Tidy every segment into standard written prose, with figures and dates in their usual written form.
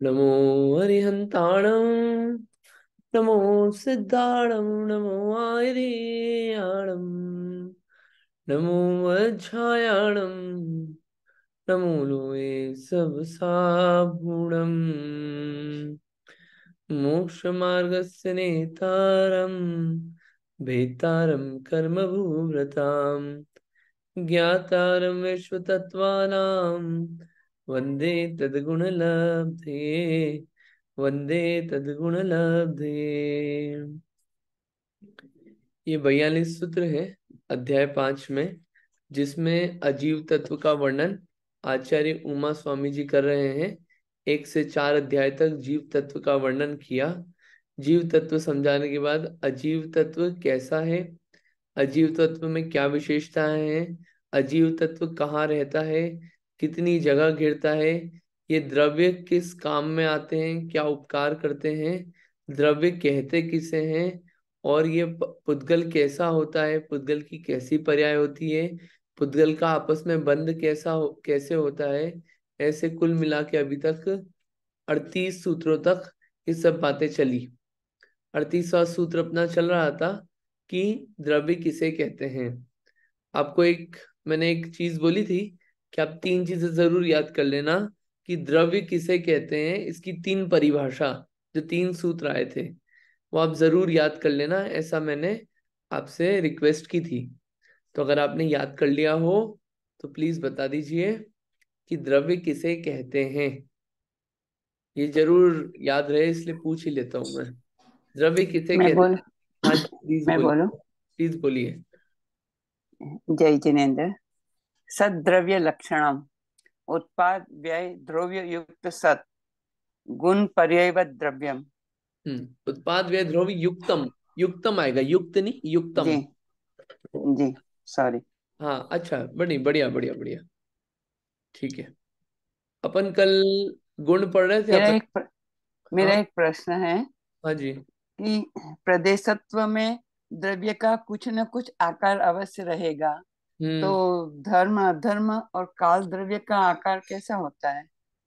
नमो हरिहंताणं नमो सिद्धाणं नमो आयर्याणं नमो वज्रायाणं नमो लोये सबसाभूणम् मोक्षमार्गस्य नेतारं भेतारं कर्मभूव्रताम् ज्ञातारं विश्वतत्त्वानां वन्दे तद्गुणलब्धे वन्दे तद्गुणलब्धे। ये 42 सूत्र है अध्याय 5 में, जिसमें अजीव तत्व का वर्णन आचार्य उमा स्वामी जी कर रहे हैं। 1 से 4 अध्याय तक जीव तत्व का वर्णन किया। जीव तत्व समझाने के बाद अजीव तत्व कैसा है, अजीव तत्व में क्या विशेषताएं हैं, अजीव तत्व कहाँ रहता है, कितनी जगह घिरता है, ये द्रव्य किस काम में आते हैं, क्या उपकार करते हैं, द्रव्य कहते किसे हैं, और ये पुद्गल कैसा होता है, पुद्गल की कैसी पर्याय होती है, पुद्गल का आपस में बंध कैसे होता है। ऐसे कुल मिला के अभी तक 38 सूत्रों तक ये सब बातें चली। 38वां सूत्र अपना चल रहा था कि द्रव्य किसे कहते हैं। आपको मैंने एक चीज बोली थी कि आप 3 चीजें जरूर याद कर लेना कि द्रव्य किसे कहते हैं। इसकी 3 परिभाषा, जो 3 सूत्र आए थे, वो आप जरूर याद कर लेना, ऐसा मैंने आपसे रिक्वेस्ट की थी। तो अगर आपने याद कर लिया हो तो प्लीज बता दीजिए कि द्रव्य किसे कहते हैं। ये जरूर याद रहे, इसलिए पूछ ही लेता हूं मैं। द्रव्य किसे मैं कहते बोल हैं? हाँ जी, प्लीज मैं बोलिए। बोलूं। प्लीज बोलिए। जय जिनेन्द्र। सद्द्रव्य लक्षणम उत्पाद व्यय द्रव्य युक्त सत गुण पर्यय द्रव्यम। उत्पाद व्यय द्रव्य युक्तम। युक्तम आएगा, युक्त नहीं, जी युक्तम। जी, सॉरी। हाँ अच्छा, बढ़िया बढ़िया बढ़िया बढ़िया। ठीक है। अपन कल गुण पढ़ रहे थे मेरा अपन। एक मेरा हाँ। एक प्रश्न है हाँ जी। कि प्रदेशत्व में द्रव्य का कुछ न कुछ आकार अवश्य रहेगा। तो हम्म। धर्म अधर्म और काल द्रव्य का आकार कैसा होता है?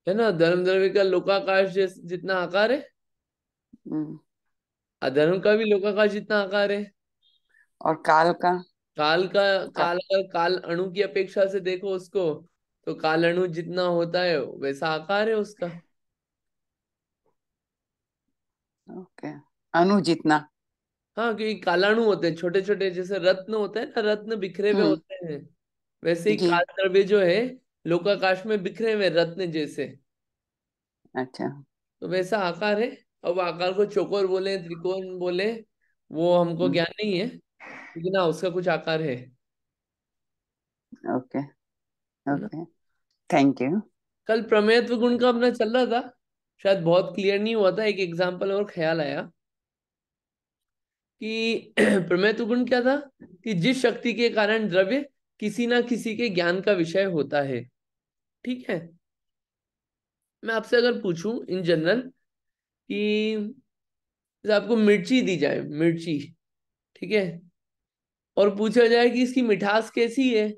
है ना, धर्म द्रव्य का लोकाकाश जितना आकार है, हम्म, अधर्म का भी लोकाकाश जितना आकार है। और काल का? काल का, का काल अगर काल अणु की अपेक्षा से देखो उसको, तो काल अणु जितना होता है वैसा आकार है उसका। ओके, अणु जितना। हाँ, क्योंकि कालाणु होते हैं छोटे छोटे, जैसे रत्न होते हैं ना, रत्न बिखरे हुए हम्म। होते हैं। वैसे ही जी। काल द्रव्य जो है लोकाकाश में बिखरे हुए रत्न जैसे, अच्छा। तो वैसा आकार है। अब आकार को चौकोर बोले त्रिकोण बोले, वो हमको हम्म। ज्ञान नहीं है, लेकिन हाँ उसका कुछ आकार है। ओके। है ना। Okay, thank you. कल प्रमेयत्व गुण का अपना चल रहा था, शायद बहुत क्लियर नहीं हुआ था। एक एग्जाम्पल और ख्याल आया कि प्रमेयत्व गुण क्या था कि जिस शक्ति के कारण द्रव्य किसी ना किसी के ज्ञान का विषय होता है। ठीक है। मैं आपसे अगर पूछूं इन जनरल कि जैसे आपको मिर्ची दी जाए, मिर्ची, ठीक है, और पूछा जाए कि इसकी मिठास कैसी है,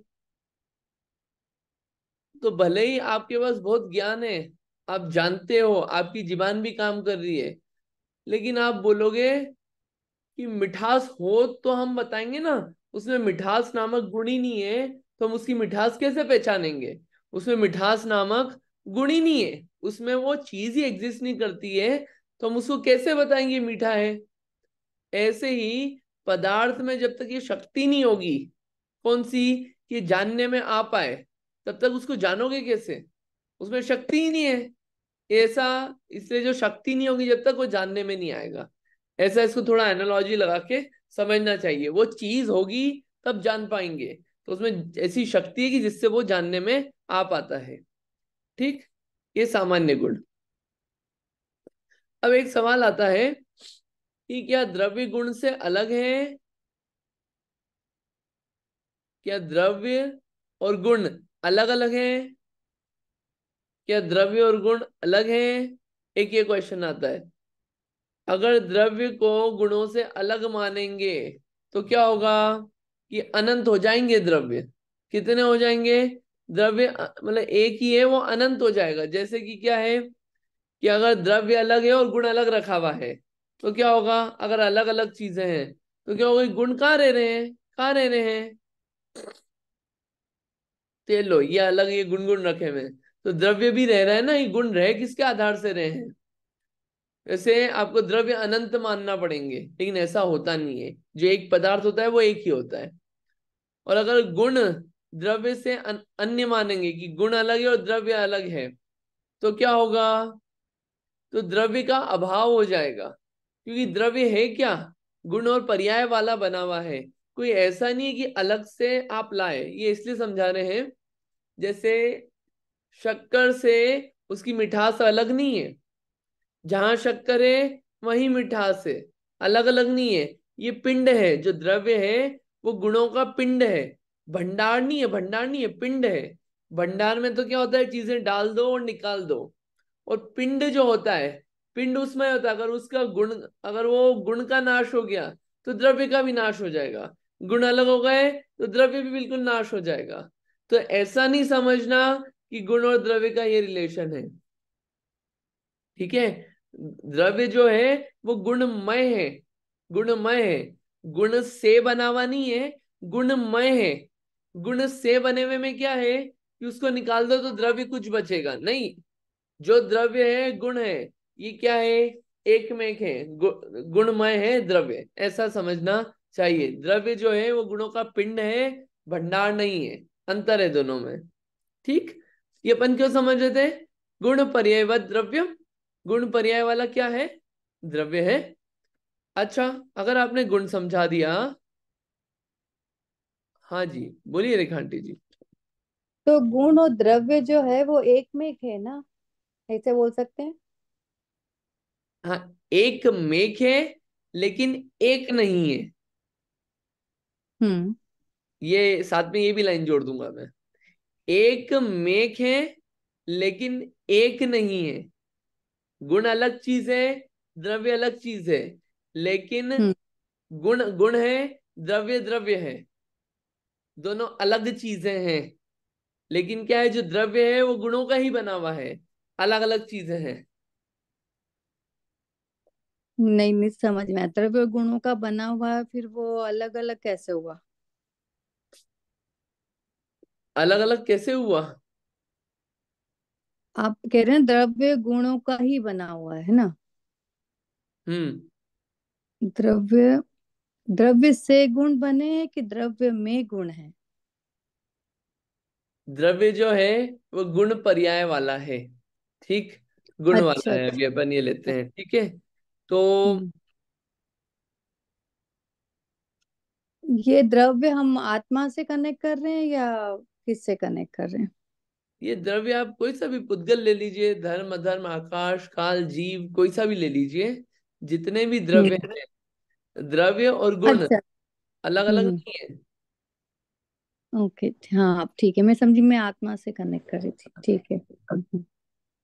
तो भले ही आपके पास बहुत ज्ञान है, आप जानते हो, आपकी जीभान भी काम कर रही है, लेकिन आप बोलोगे कि मिठास हो तो हम बताएंगे ना, उसमें मिठास नामक गुण ही नहीं है, तो हम उसकी मिठास कैसे पहचानेंगे? उसमें मिठास नामक गुण ही नहीं है, उसमें वो चीज ही एग्जिस्ट नहीं करती है, तो हम उसको कैसे बताएंगे मीठा है? ऐसे ही पदार्थ में जब तक ये शक्ति नहीं होगी, कौन सी, कि जानने में आ पाए, तब तक उसको जानोगे कैसे? उसमें शक्ति ही नहीं है ऐसा। इसलिए जो शक्ति नहीं होगी जब तक, वो जानने में नहीं आएगा। ऐसा इसको थोड़ा एनालॉजी लगा के समझना चाहिए। वो चीज होगी तब जान पाएंगे, तो उसमें ऐसी शक्ति है कि जिससे वो जानने में आ पाता है। ठीक। ये सामान्य गुण। अब एक सवाल आता है कि क्या द्रव्य गुण से अलग है? क्या द्रव्य और गुण अलग अलग है? क्या द्रव्य और गुण अलग है? एक ये क्वेश्चन आता है। अगर द्रव्य को गुणों से अलग मानेंगे तो क्या होगा कि अनंत हो जाएंगे द्रव्य। कितने हो जाएंगे? द्रव्य मतलब एक ही है, वो अनंत हो जाएगा। जैसे कि क्या है कि अगर द्रव्य अलग है और गुण अलग रखा हुआ है तो क्या होगा, अगर अलग अलग चीजें हैं तो क्या होगा, गुण कहाँ रह रहे हैं, कहाँ रह रहे हैं। तो ये लो, ये अलग, ये गुण गुण रखे हुए हैं, तो द्रव्य भी रह रहा है ना, ये गुण रहे किसके आधार से रहे हैं। वैसे आपको द्रव्य अनंत मानना पड़ेंगे, लेकिन ऐसा होता नहीं है, जो एक पदार्थ होता है वो एक ही होता है। और अगर गुण द्रव्य से अन्य मानेंगे कि गुण अलग है और द्रव्य अलग है, तो क्या होगा, तो द्रव्य का अभाव हो जाएगा। क्योंकि द्रव्य है क्या, गुण और पर्याय वाला बना हुआ है, कोई ऐसा नहीं है कि अलग से आप लाए। ये इसलिए समझा रहे हैं, जैसे शक्कर से उसकी मिठास अलग नहीं है, जहां शक्कर है वहीं मिठास है, अलग अलग नहीं है। ये पिंड है, जो द्रव्य है वो गुणों का पिंड है, भंडार नहीं है, भंडार नहीं है, पिंड है। भंडार में तो क्या होता है, चीजें डाल दो और निकाल दो। और पिंड जो होता है, पिंड उसमें होता है, अगर उसका गुण, अगर वो गुण का नाश हो गया तो द्रव्य का भी नाश हो जाएगा। गुण अलग हो गए तो द्रव्य भी बिल्कुल नाश हो जाएगा। तो ऐसा नहीं समझना कि गुण और द्रव्य का ये रिलेशन है, ठीक है। द्रव्य जो है वो गुणमय है, गुणमय है, गुण से बना हुआ नहीं है, गुणमय है। गुण से बने हुए में क्या है कि उसको निकाल दो तो द्रव्य कुछ बचेगा नहीं। जो द्रव्य है गुण है, ये क्या है, एक में एक है, गुणमय है द्रव्य, ऐसा समझना चाहिए। द्रव्य जो है वो गुणों का पिंड है, भंडार नहीं है, अंतर है दोनों में, ठीक। ये अपन क्यों समझ रहे थे, गुण पर्यायवत द्रव्य, गुण पर्याय वाला क्या है, द्रव्य है। अच्छा, अगर आपने गुण समझा दिया, हाँ जी, बोलिए रेखा आंटी जी। तो गुण और द्रव्य जो है वो एक में एक है ना, ऐसे बोल सकते हैं। हाँ, एक मेघ है लेकिन एक नहीं है। हम्म। ये साथ में ये भी लाइन जोड़ दूंगा मैं, एक मेघ है लेकिन एक नहीं है। गुण अलग चीज है, द्रव्य अलग चीज है, लेकिन हम्म। गुण गुण है, द्रव्य द्रव्य है, दोनों अलग चीजें हैं। लेकिन क्या है, जो द्रव्य है वो गुणों का ही बना हुआ है, अलग अलग चीजें हैं। नहीं नहीं, समझ में आया। द्रव्य गुणों का बना हुआ है, फिर वो अलग अलग कैसे हुआ? अलग अलग कैसे हुआ। आप कह रहे हैं द्रव्य गुणों का ही बना हुआ है ना। हम्म। द्रव्य, द्रव्य से गुण बने हैं कि द्रव्य में गुण है? द्रव्य जो है वो गुण पर्याय वाला है, ठीक, गुण वाला अच्छा है, अच्छा। अभी अपन ये लेते हैं, ठीक है। तो हम्म। ये द्रव्य हम आत्मा से कनेक्ट कर रहे हैं या किससे कनेक्ट कर रहे हैं? ये द्रव्य आप कोई सा भी पुद्गल ले लीजिए, धर्म अधर्म आकाश काल जीव, कोई सा भी ले लीजिए, जितने भी द्रव्य हम्म। हैं, द्रव्य और गुण अच्छा। अलग अलग हम्म। नहीं है। ओके, हाँ अब ठीक है, मैं समझी, मैं आत्मा से कनेक्ट कर रही थी, ठीक है।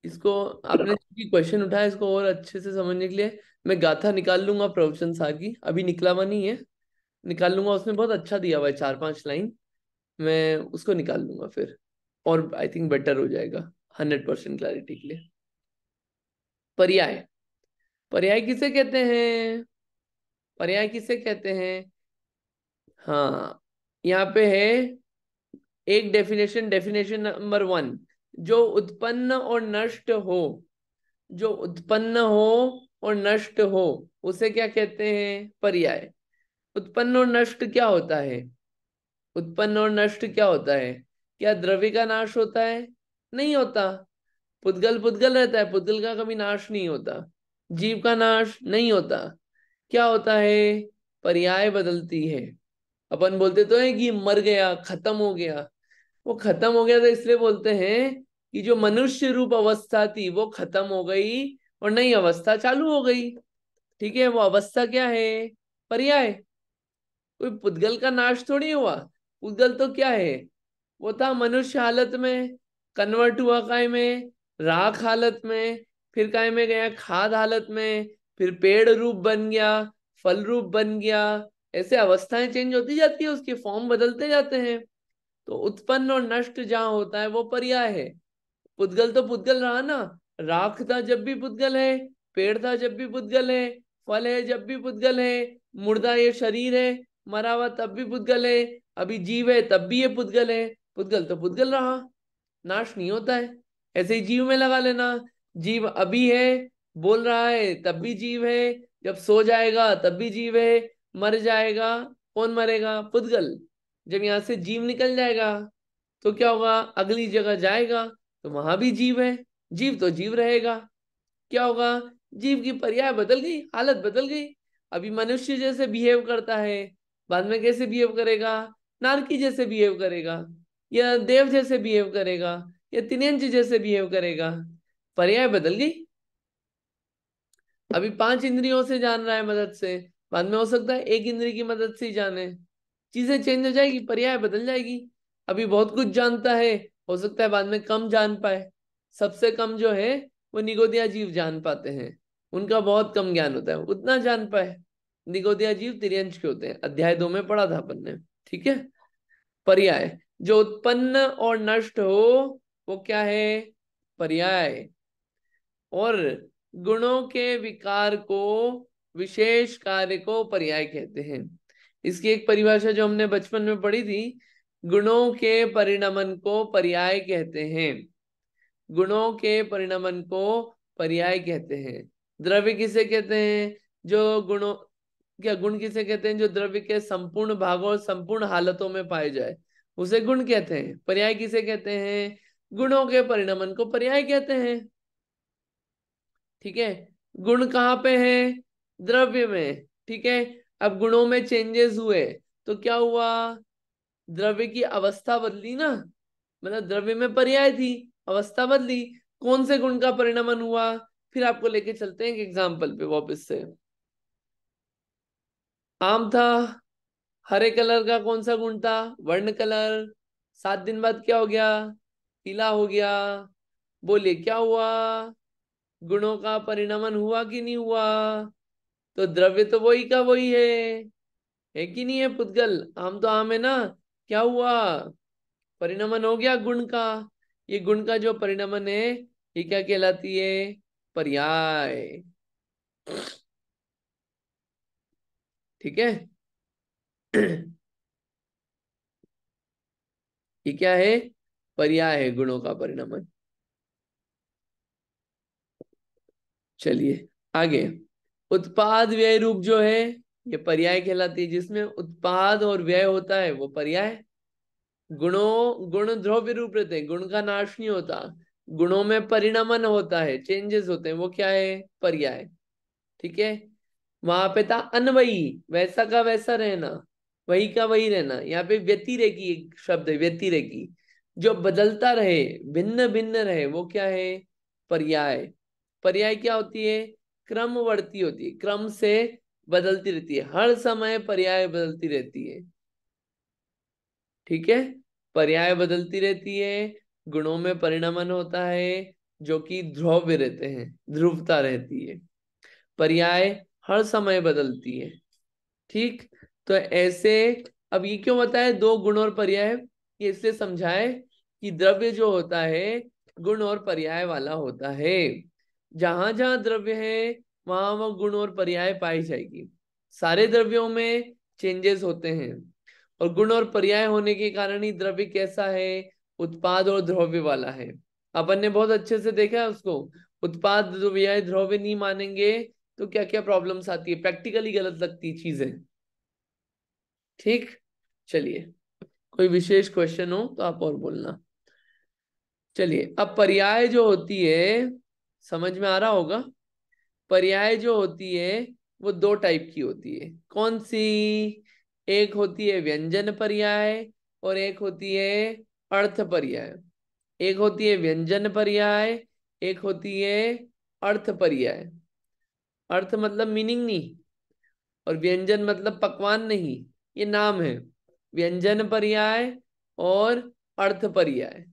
इसको आपने जो क्वेश्चन उठाया, इसको और अच्छे से समझने के लिए मैं गाथा निकाल लूंगा प्रवचन सार की, अभी निकला हुआ नहीं है, निकाल लूंगा, उसमें बहुत अच्छा दिया हुआ है, 4-5 लाइन, मैं उसको निकाल लूंगा फिर, और आई थिंक बेटर हो जाएगा 100% क्लैरिटी के लिए। पर्याय, पर्याय किसे कहते हैं, पर्याय किसे कहते हैं। हाँ, यहाँ पे है एक डेफिनेशन, डेफिनेशन नंबर 1, जो उत्पन्न और नष्ट हो, जो उत्पन्न हो और नष्ट हो, उसे क्या कहते हैं, पर्याय। उत्पन्न और नष्ट क्या होता है, उत्पन्न और नष्ट क्या होता है, क्या द्रव्य का नाश होता है, नहीं होता। पुद्गल पुद्गल रहता है, पुद्गल का कभी नाश नहीं होता। जीव का नाश नहीं होता। क्या होता है, पर्याय बदलती है। अपन बोलते तो है कि मर गया, खत्म हो गया, वो खत्म हो गया तो इसलिए बोलते हैं कि जो मनुष्य रूप अवस्था थी वो खत्म हो गई और नई अवस्था चालू हो गई, ठीक है। वो अवस्था क्या है, पर्याय। कोई पुद्गल का नाश थोड़ी हुआ, पुद्गल तो क्या है, वो था मनुष्य हालत में, कन्वर्ट हुआ काय में, राख हालत में, फिर काय में गया खाद हालत में, फिर पेड़ रूप बन गया, फल रूप बन गया। ऐसे अवस्थाएं चेंज होती जाती है, उसके फॉर्म बदलते जाते हैं। तो उत्पन्न और नष्ट जहां होता है वो पर्याय है। पुद्गल तो पुद्गल रहा ना, राख था जब भी पुद्गल है, पेड़ था जब भी पुद्गल है, फल है जब भी पुद्गल है, मुर्दा ये शरीर है, मरा हुआ तब भी पुद्गल है, अभी जीव है तब भी ये पुद्गल है। पुद्गल तो पुद्गल रहा, नाश नहीं होता है। ऐसे ही जीव में लगा लेना, जीव अभी है, बोल रहा है तब भी जीव है, जब सो जाएगा तब भी जीव है, मर जाएगा, कौन मरेगा? पुद्गल। जब यहाँ से जीव निकल जाएगा तो क्या होगा? अगली जगह जाएगा तो वहां भी जीव है, जीव तो जीव रहेगा। क्या होगा? जीव की पर्याय बदल गई, हालत बदल गई। अभी मनुष्य जैसे बिहेव करता है, बाद में कैसे बिहेव करेगा? नारकी जैसे बिहेव करेगा, या देव जैसे बिहेव करेगा, या तिन्यंच जैसे बिहेव करेगा। पर्याय बदल गई। अभी 5 इंद्रियों से जान रहा है मदद से, बाद में हो सकता है 1 इंद्री की मदद से ही जाने। चीजें चेंज हो जाएगी, पर्याय बदल जाएगी। अभी बहुत कुछ जानता है, हो सकता है बाद में कम जान पाए। सबसे कम जो है वो निगोदिया जीव जान पाते हैं, उनका बहुत कम ज्ञान होता है, उतना जान पाए। निगोदिया जीव तिर्यंश के होते हैं, अध्याय 2 में पढ़ा था अपन ने। ठीक है। पर्याय जो उत्पन्न और नष्ट हो वो क्या है? पर्याय। और गुणों के विकार को, विशेष कार्य को पर्याय कहते हैं। इसकी एक परिभाषा जो हमने बचपन में पढ़ी थी, गुणों के परिणमन को पर्याय कहते हैं। गुणों के परिणमन को पर्याय कहते हैं। द्रव्य किसे कहते हैं? जो गुणों, क्या गुण किसे कहते हैं? जो द्रव्य के संपूर्ण भागों और संपूर्ण हालतों में पाए जाए उसे गुण कहते हैं। पर्याय किसे कहते हैं? गुणों के परिणमन को पर्याय कहते हैं। ठीक है। गुण कहाँ पे है? द्रव्य में। ठीक है। अब गुणों में चेंजेस हुए तो क्या हुआ? द्रव्य की अवस्था बदली ना, मतलब द्रव्य में पर्याय थी, अवस्था बदली। कौन से गुण का परिणमन हुआ? फिर आपको लेके चलते हैं एक एग्जाम्पल पे वापस से। आम था, हरे कलर का कौन सा गुण था? वर्ण कलर। 7 दिन बाद क्या हो गया? पीला हो गया। बोलिए क्या हुआ? गुणों का परिणमन हुआ कि नहीं हुआ? तो द्रव्य तो वही का वही है कि नहीं है? पुद्गल, आम तो आम है ना। क्या हुआ? परिणमन हो गया गुण का। ये गुण का जो परिणमन है ये क्या कहलाती है? पर्याय। ठीक है। ये क्या है? पर्याय है, गुणों का परिणमन। चलिए आगे। उत्पाद व्यय रूप जो है ये पर्याय कहलाती है, जिसमें उत्पाद और व्यय होता है वो पर्याय। गुण द्रव्य रूप रहते हैं, गुण का नाश नहीं होता। गुणों में परिणमन होता है, चेंजेस होते हैं, वो क्या है? पर्याय। ठीक है। वहां पे था अनवयी, वैसा का वैसा रहना, वही का वही रहना। यहाँ पे व्यतिरेकी एक शब्द है, व्यतिरेकी, जो बदलता रहे, भिन्न भिन्न रहे, वो क्या है? पर्याय। पर्याय क्या होती है? क्रमवर्ती होती है, क्रम से बदलती रहती है, हर समय पर्याय बदलती रहती है। ठीक है। पर्याय बदलती रहती है, गुणों में परिणमन होता है, जो कि ध्रुव रहते हैं, ध्रुवता रहती है। पर्याय हर समय बदलती है। ठीक। तो ऐसे, अब ये क्यों बताए 2 गुण और पर्याय? ये इसलिए समझाए कि द्रव्य जो होता है गुण और पर्याय वाला होता है। जहां जहां द्रव्य है वहां वह गुण और पर्याय पाई जाएगी। सारे द्रव्यों में चेंजेस होते हैं, और गुण और पर्याय होने के कारण ही द्रव्य कैसा है? उत्पाद और द्रव्य वाला है। अपन ने बहुत अच्छे से देखा है उसको। उत्पाद द्रव्य द्रव्य नहीं मानेंगे तो क्या क्या प्रॉब्लम्स आती है, प्रैक्टिकली गलत लगती चीजें। ठीक। चलिए, कोई विशेष क्वेश्चन हो तो आप और बोलना। चलिए, अब पर्याय जो होती है, समझ में आ रहा होगा। पर्याय जो होती है वो 2 टाइप की होती है। कौन सी? एक होती है व्यंजन पर्याय, और एक होती है अर्थ पर्याय। एक होती है व्यंजन पर्याय, एक होती है अर्थ पर्याय। अर्थ मतलब मीनिंग नहीं, और व्यंजन मतलब पकवान नहीं, ये नाम है। व्यंजन पर्याय और अर्थ पर्याय।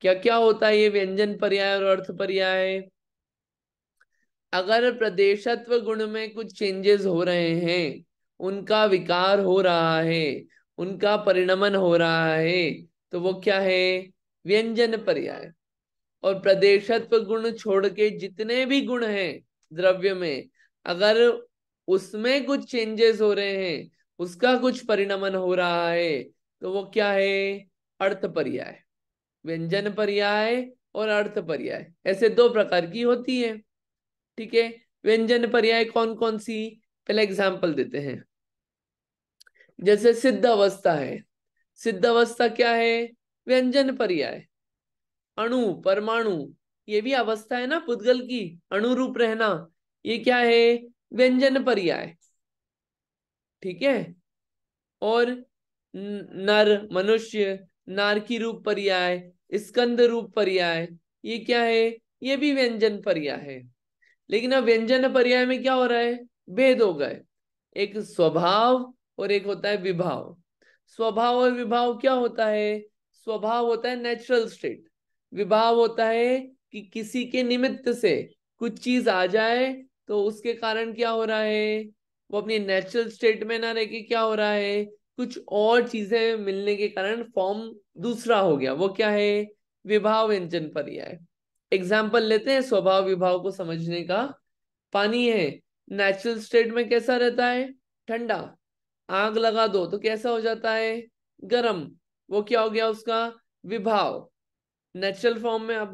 क्या क्या होता है ये व्यंजन पर्याय और अर्थ पर्याय? अगर प्रदेशत्व गुण में कुछ चेंजेस हो रहे हैं, उनका विकार हो रहा है, उनका परिणमन हो रहा है, तो वो क्या है? व्यंजन पर्याय। और प्रदेशत्व गुण छोड़ के जितने भी गुण हैं द्रव्य में, अगर उसमें कुछ चेंजेस हो रहे हैं, उसका कुछ परिणमन हो रहा है, तो वो क्या है? अर्थ पर्याय। व्यंजन पर्याय और अर्थ पर्याय, ऐसे दो प्रकार की होती है। ठीक है, व्यंजन पर्याय कौन कौन सी? पहले एग्जांपल देते हैं। जैसे सिद्ध अवस्था है, सिद्ध अवस्था क्या है? व्यंजन पर्याय। अणु, परमाणु, ये भी अवस्था है ना पुद्गल की, अणु रूप रहना, ये क्या है? व्यंजन पर्याय। ठीक है। और नर, मनुष्य, नार की रूप पर्याय, स्कंद रूप पर्याय, ये क्या है? ये भी व्यंजन पर्याय है। लेकिन अब व्यंजन पर्याय में क्या हो रहा है? भेद हो गए। एक स्वभाव और एक होता है विभाव। स्वभाव और विभाव क्या होता है? स्वभाव होता है नेचुरल स्टेट, विभाव होता है कि किसी के निमित्त से कुछ चीज आ जाए तो उसके कारण क्या हो रहा है? वो अपनी नेचुरल स्टेट में ना रह के क्या हो रहा है? कुछ और चीजें मिलने के कारण फॉर्म दूसरा हो गया, वो क्या है? विभाव व्यंजन पर्याय। एग्जाम्पल लेते हैं स्वभाव विभाव को समझने का। पानी है, नेचुरल स्टेट में कैसा रहता है? ठंडा। आग लगा दो तो कैसा हो जाता है? गरम। वो क्या हो गया उसका? विभाव। नेचुरल फॉर्म में आप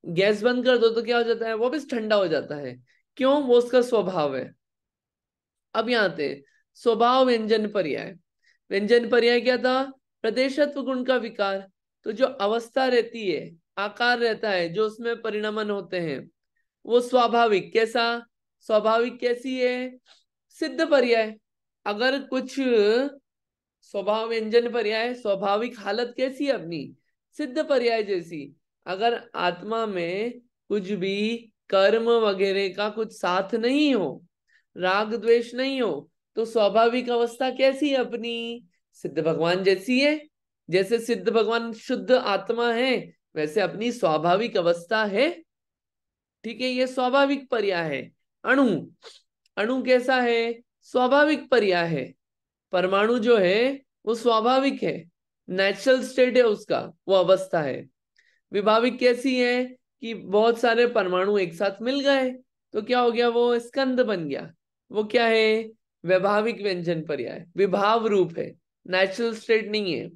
गैस बंद कर दो तो क्या हो जाता है? वो भी ठंडा हो जाता है। क्यों? वो उसका स्वभाव है। अब यहाँ आते हैं स्वभाव व्यंजन पर्याय। व्यंजन पर्याय क्या था? प्रदेशत्व गुण का विकार। तो जो अवस्था रहती है, आकार रहता है, जो उसमें परिणमन होते हैं, वो स्वाभाविक। कैसा? स्वाभाविक कैसी है? सिद्ध पर्याय। अगर कुछ स्वभाव व्यंजन पर्याय, स्वाभाविक हालत कैसी है अपनी? सिद्ध पर्याय जैसी। अगर आत्मा में कुछ भी कर्म वगैरह का कुछ साथ नहीं हो, राग द्वेष नहीं हो, तो स्वाभाविक अवस्था कैसी है अपनी? सिद्ध भगवान जैसी है। जैसे सिद्ध भगवान शुद्ध आत्मा है, वैसे अपनी स्वाभाविक अवस्था है। ठीक है, ये स्वाभाविक पर्याय है। अणु, अणु कैसा है? स्वाभाविक पर्याय है। परमाणु जो है वो स्वाभाविक है, नेचुरल स्टेट है उसका, वो अवस्था है। विभाविक कैसी है? कि बहुत सारे परमाणु एक साथ मिल गए तो क्या हो गया? वो स्कंद बन गया। वो क्या है? वैभाविक व्यंजन पर्याय, विभाव रूप है, नेचुरल स्टेट नहीं है।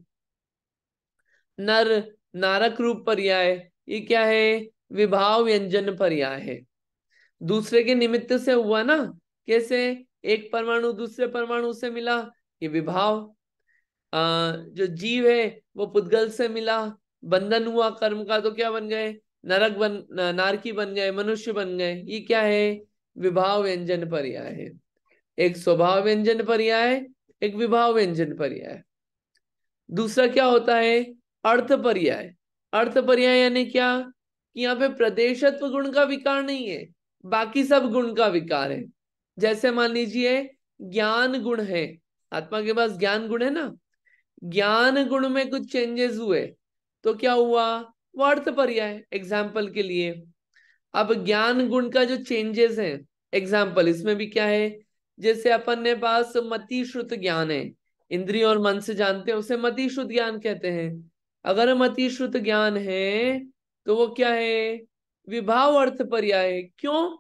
नर, नारक रूप पर्याय, ये क्या है? विभाव व्यंजन पर्याय है। दूसरे के निमित्त से हुआ ना। कैसे? एक परमाणु दूसरे परमाणु से मिला, ये विभाव। जो जीव है वो पुद्गल से मिला, बंधन हुआ कर्म का, तो क्या बन गए? नरक बन, नारकी बन गए, मनुष्य बन गए, ये क्या है? विभाव व्यंजन पर्याय है। एक स्वभाव व्यंजन पर्याय, एक विभाव व्यंजन पर्याय। दूसरा क्या होता है? अर्थ पर्याय। अर्थ पर्याय यानी क्या? कि यहाँ पे प्रदेशत्व गुण का विकार नहीं है, बाकी सब गुण का विकार है। जैसे मान लीजिए ज्ञान गुण है, आत्मा के पास ज्ञान गुण है ना, ज्ञान गुण में कुछ चेंजेस हुए तो क्या हुआ? वो अर्थ पर्याय। एग्जाम्पल के लिए, अब ज्ञान गुण का जो चेंजेस है, एग्जाम्पल इसमें भी क्या है? जैसे अपन ने पास मति श्रुत ज्ञान है, इंद्रिय और मन से जानते हैं, उसे मति श्रुत ज्ञान कहते हैं। अगर मति श्रुत ज्ञान है तो वो क्या है? विभाव अर्थ पर्याय है। क्यों?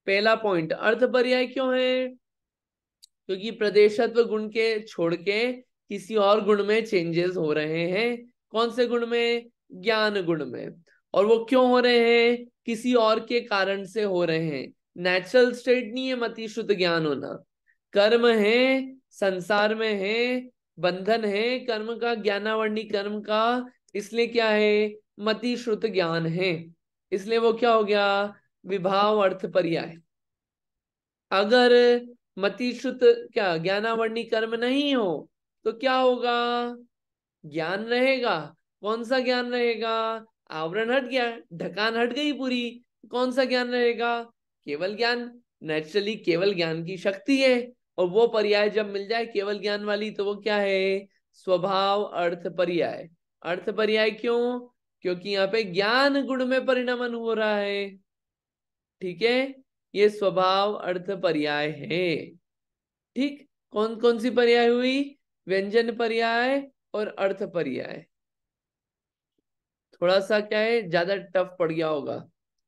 पहला पॉइंट, अर्थ पर्याय क्यों है? क्योंकि प्रदेशत्व गुण के छोड़ के किसी और गुण में चेंजेस हो रहे हैं। कौन से गुण में? ज्ञान गुण में। और वो क्यों हो रहे हैं? किसी और के कारण से हो रहे हैं। नेचुरल स्टेट नहीं है मति शुद्ध ज्ञान होना। कर्म है, संसार में है, बंधन है कर्म का, ज्ञानावरणी कर्म का, इसलिए क्या है? मति श्रुत ज्ञान है, इसलिए वो क्या हो गया? विभाव अर्थ पर्याय। अगर मति श्रुत क्या ज्ञानावरणी कर्म नहीं हो तो क्या होगा? ज्ञान रहेगा। कौन सा ज्ञान रहेगा? आवरण हट गया, ढकान हट गई पूरी। कौन सा ज्ञान रहेगा? केवल ज्ञान। नेचुरली केवल ज्ञान की शक्ति है, और वो पर्याय जब मिल जाए केवल ज्ञान वाली, तो वो क्या है? स्वभाव अर्थ पर्याय। अर्थ पर्याय क्यों? क्योंकि यहाँ पे ज्ञान गुण में परिणमन हो रहा है। ठीक है, ये स्वभाव अर्थ पर्याय है। ठीक, कौन कौन सी पर्याय हुई? व्यंजन पर्याय और अर्थ पर्याय। थोड़ा सा क्या है, ज्यादा टफ पड़ गया होगा,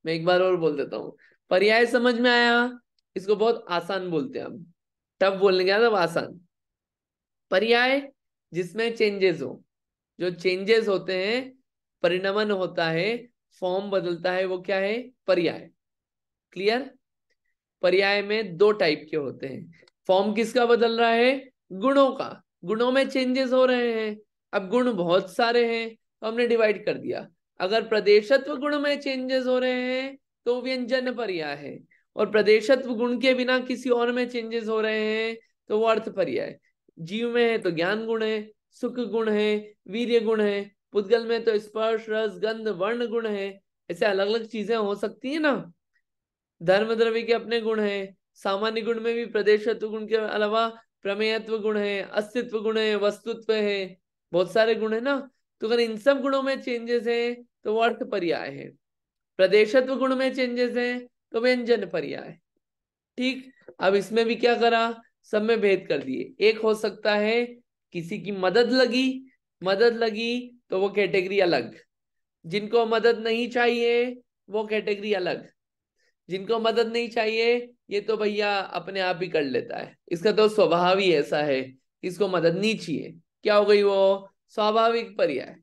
मैं एक बार और बोल देता हूँ। पर्याय समझ में आया? इसको बहुत आसान बोलते हैं हम, टफ बोलने के बाद आसान। पर्याय जिसमें चेंजेस हो, जो चेंजेस होते हैं, परिणमन होता है, फॉर्म बदलता है, वो क्या है? पर्याय। क्लियर? पर्याय में दो टाइप के होते हैं। फॉर्म किसका बदल रहा है? गुणों का। गुणों में चेंजेस हो रहे हैं। अब गुण बहुत सारे हैं तो हमने डिवाइड कर दिया। अगर प्रदेशत्व गुण में चेंजेस हो रहे हैं तो व्यंजन पर्याय है, और प्रदेशत्व गुण के बिना किसी और में चेंजेस हो रहे हैं तो वो अर्थ पर्याय। जीव में है तो ज्ञान गुण है, सुख गुण है, वीर्य गुण है। पुद्गल में तो स्पर्श रस गंध वर्ण गुण है। ऐसे अलग अलग चीजें हो सकती है ना। धर्म द्रव्य के अपने गुण हैं। सामान्य गुण में भी प्रदेशत्व गुण के अलावा प्रमेयत्व गुण है, अस्तित्व गुण है, वस्तुत्व है, बहुत सारे गुण है ना। तो अगर इन सब गुणों में चेंजेस है तो वो अर्थ पर्याय है। प्रदेशत्व गुण में चेंजेस है तो व्यंजन पर्याय। ठीक। अब इसमें भी क्या करा, सब में भेद कर दिए। एक हो सकता है किसी की मदद लगी, मदद लगी तो वो कैटेगरी अलग। जिनको मदद नहीं चाहिए वो कैटेगरी अलग। जिनको मदद नहीं चाहिए ये तो भैया अपने आप ही कर लेता है, इसका तो स्वभाव ही ऐसा है, इसको मदद नहीं चाहिए। क्या हो गई वो? स्वाभाविक पर्याय।